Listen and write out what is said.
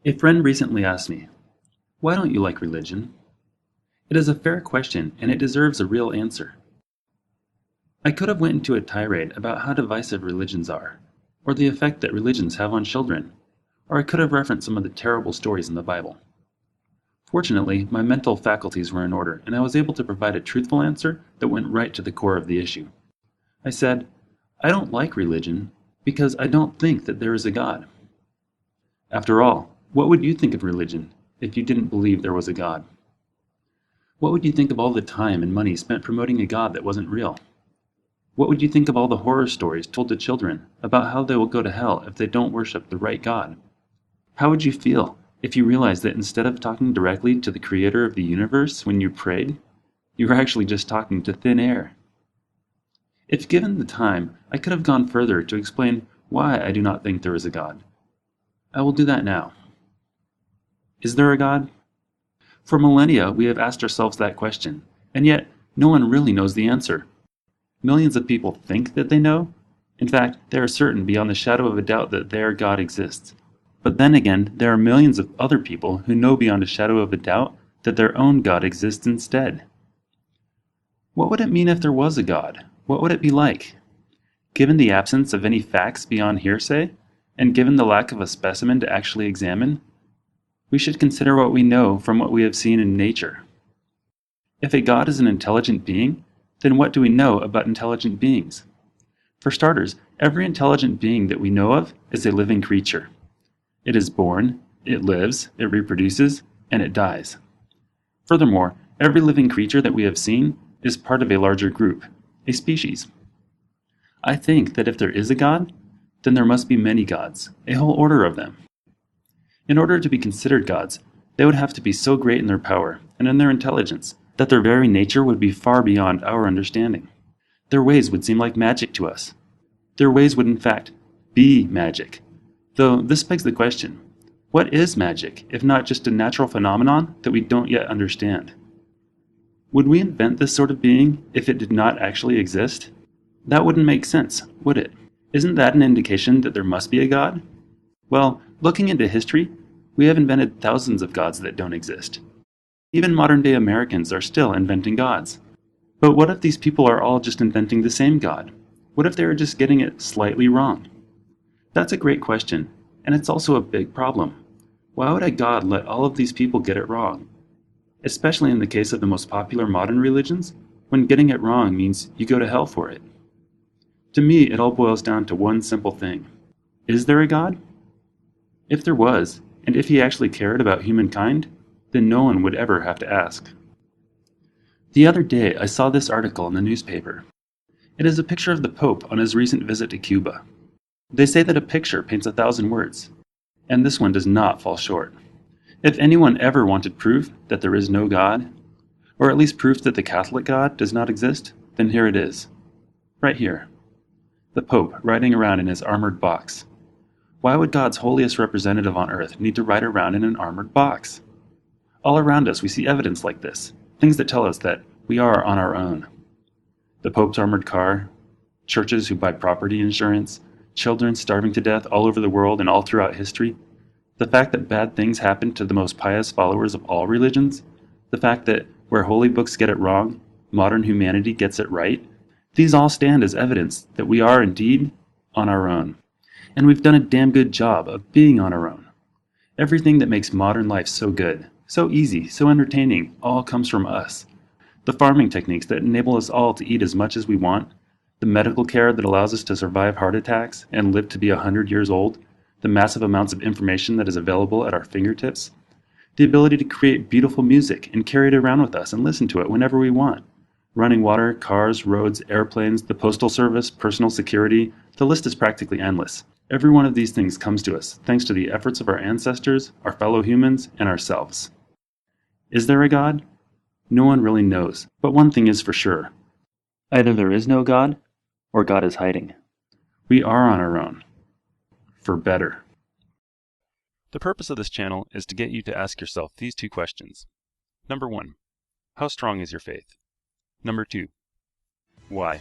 A friend recently asked me, "Why don't you like religion?" It is a fair question and it deserves a real answer. I could have went into a tirade about how divisive religions are, or the effect that religions have on children, or I could have referenced some of the terrible stories in the Bible. Fortunately, my mental faculties were in order and I was able to provide a truthful answer that went right to the core of the issue. I said, "I don't like religion because I don't think that there is a God." After all, what would you think of religion if you didn't believe there was a God? What would you think of all the time and money spent promoting a God that wasn't real? What would you think of all the horror stories told to children about how they will go to hell if they don't worship the right God? How would you feel if you realized that instead of talking directly to the creator of the universe when you prayed, you were actually just talking to thin air? If given the time, I could have gone further to explain why I do not think there is a God. I will do that now. Is there a God? For millennia, we have asked ourselves that question, and yet no one really knows the answer. Millions of people think that they know. In fact, they are certain beyond the shadow of a doubt that their God exists. But then again, there are millions of other people who know beyond a shadow of a doubt that their own God exists instead. What would it mean if there was a God? What would it be like? Given the absence of any facts beyond hearsay, and given the lack of a specimen to actually examine, we should consider what we know from what we have seen in nature. If a God is an intelligent being, then what do we know about intelligent beings? For starters, every intelligent being that we know of is a living creature. It is born, it lives, it reproduces, and it dies. Furthermore, every living creature that we have seen is part of a larger group, a species. I think that if there is a God, then there must be many gods, a whole order of them. In order to be considered gods, they would have to be so great in their power and in their intelligence that their very nature would be far beyond our understanding. Their ways would seem like magic to us. Their ways would in fact be magic. Though this begs the question, what is magic if not just a natural phenomenon that we don't yet understand? Would we invent this sort of being if it did not actually exist? That wouldn't make sense, would it? Isn't that an indication that there must be a God? Well, looking into history, we have invented thousands of gods that don't exist. Even modern-day Americans are still inventing gods. But what if these people are all just inventing the same God? What if they are just getting it slightly wrong? That's a great question, and it's also a big problem. Why would a God let all of these people get it wrong? Especially in the case of the most popular modern religions, when getting it wrong means you go to hell for it. To me, it all boils down to one simple thing. Is there a God? If there was, and if he actually cared about humankind, then no one would ever have to ask. The other day, I saw this article in the newspaper. It is a picture of the Pope on his recent visit to Cuba. They say that a picture paints 1,000 words, and this one does not fall short. If anyone ever wanted proof that there is no God, or at least proof that the Catholic God does not exist, then here it is. Right here. The Pope riding around in his armored box. Why would God's holiest representative on earth need to ride around in an armored box? All around us we see evidence like this, things that tell us that we are on our own. The Pope's armored car, churches who buy property insurance, children starving to death all over the world and all throughout history, the fact that bad things happen to the most pious followers of all religions, the fact that where holy books get it wrong, modern humanity gets it right, these all stand as evidence that we are indeed on our own. And we've done a damn good job of being on our own. Everything that makes modern life so good, so easy, so entertaining, all comes from us. The farming techniques that enable us all to eat as much as we want, the medical care that allows us to survive heart attacks and live to be 100 years old, the massive amounts of information that is available at our fingertips, the ability to create beautiful music and carry it around with us and listen to it whenever we want. Running water, cars, roads, airplanes, the postal service, personal security, the list is practically endless. Every one of these things comes to us thanks to the efforts of our ancestors, our fellow humans, and ourselves. Is there a God? No one really knows, but one thing is for sure. Either there is no God, or God is hiding. We are on our own. For better. The purpose of this channel is to get you to ask yourself these two questions. Number 1. How strong is your faith? Number 2. Why?